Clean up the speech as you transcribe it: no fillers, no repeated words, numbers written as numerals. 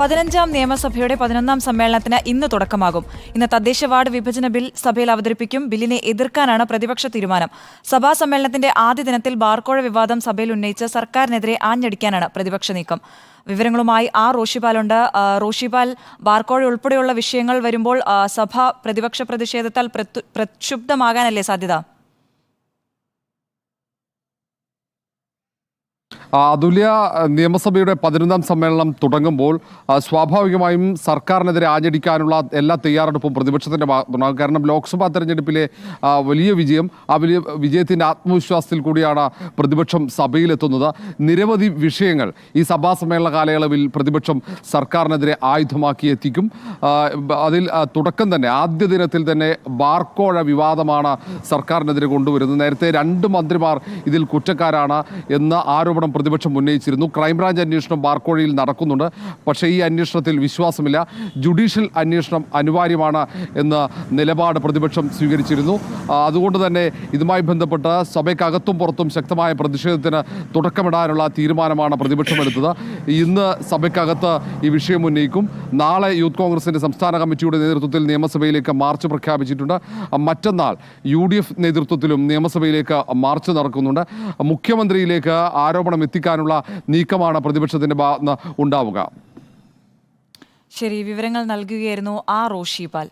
15ാം നിയമസഭയുടെ 11ാം സമ്മേളനത്തിന് ഇന്ന് തുടക്കമാകും. ഇന്ന് തദ്ദേശ വാർഡ് വിഭജന ബിൽ സഭയിൽ അവതരിപ്പിക്കും. ബില്ലിനെ എതിർക്കാനാണ് പ്രതിപക്ഷ തീരുമാനം. സഭാ സമ്മേളനത്തിന്റെ ആദ്യ ദിനത്തിൽ ബാർക്കോഴ വിവാദം സഭയിൽ ഉന്നയിച്ച് സർക്കാരിനെതിരെ ആഞ്ഞടിക്കാനാണ് പ്രതിപക്ഷ നീക്കം. വിവരങ്ങളുമായി റോഷിപാലുണ്ട്. റോഷിപാൽ, ബാർക്കോഴ ഉൾപ്പെടെയുള്ള വിഷയങ്ങൾ വരുമ്പോൾ സഭ പ്രതിപക്ഷ പ്രതിഷേധത്താൽ പ്രക്ഷുബ്ധമാകാനല്ലേ സാധ്യത? അതുല്യ, നിയമസഭയുടെ 11ാം സമ്മേളനം തുടങ്ങുമ്പോൾ സ്വാഭാവികമായും സർക്കാരിനെതിരെ ആഞ്ഞടിക്കാനുള്ള എല്ലാ തയ്യാറെടുപ്പും പ്രതിപക്ഷത്തിൻ്റെ ഭാഗത്തുണ്ടാകും. കാരണം ലോക്സഭാ തെരഞ്ഞെടുപ്പിലെ വലിയ വിജയം, ആ വലിയ വിജയത്തിൻ്റെ ആത്മവിശ്വാസത്തിൽ കൂടിയാണ് പ്രതിപക്ഷം സഭയിലെത്തുന്നത്. നിരവധി വിഷയങ്ങൾ ഈ സഭാ സമ്മേളന കാലയളവിൽ പ്രതിപക്ഷം സർക്കാരിനെതിരെ ആയുധമാക്കി എത്തിക്കും. അതിൽ തുടക്കം തന്നെ ആദ്യ ദിനത്തിൽ തന്നെ ബാർക്കോഴ വിവാദമാണ് സർക്കാരിനെതിരെ കൊണ്ടുവരുന്നത്. നേരത്തെ 2 മന്ത്രിമാർ ഇതിൽ കുറ്റക്കാരാണ് എന്ന ആരോപണം പ്രതിപക്ഷം ഉന്നയിച്ചിരുന്നു. ക്രൈംബ്രാഞ്ച് അന്വേഷണം ബാർക്കോഴയിൽ നടക്കുന്നുണ്ട്. പക്ഷേ ഈ അന്വേഷണത്തിൽ വിശ്വാസമില്ല. ജുഡീഷ്യൽ അന്വേഷണം അനിവാര്യമാണ് എന്ന നിലപാട് പ്രതിപക്ഷം സ്വീകരിച്ചിരുന്നു. അതുകൊണ്ട് തന്നെ ഇതുമായി ബന്ധപ്പെട്ട് സഭയ്ക്കകത്തും പുറത്തും ശക്തമായ പ്രതിഷേധത്തിന് തുടക്കമിടാനുള്ള തീരുമാനമാണ് പ്രതിപക്ഷം എടുത്തത്. ഇന്ന് സഭയ്ക്കകത്ത് ഈ വിഷയം ഉന്നയിക്കും. നാളെ യൂത്ത് കോൺഗ്രസിൻ്റെ സംസ്ഥാന കമ്മിറ്റിയുടെ നേതൃത്വത്തിൽ നിയമസഭയിലേക്ക് മാർച്ച് പ്രഖ്യാപിച്ചിട്ടുണ്ട്. മറ്റന്നാൾ UDF നേതൃത്വത്തിലും നിയമസഭയിലേക്ക് മാർച്ച് നടക്കുന്നുണ്ട്. മുഖ്യമന്ത്രിയിലേക്ക് ആരോപണം എത്തിക്കാനുള്ള നീക്കമാണ് പ്രതിപക്ഷത്തിന്റെ ഭാഗത്ത് ഉണ്ടാവുക. ശരി, വിവരങ്ങൾ നൽകുകയായിരുന്നു റോഷിപാൽ.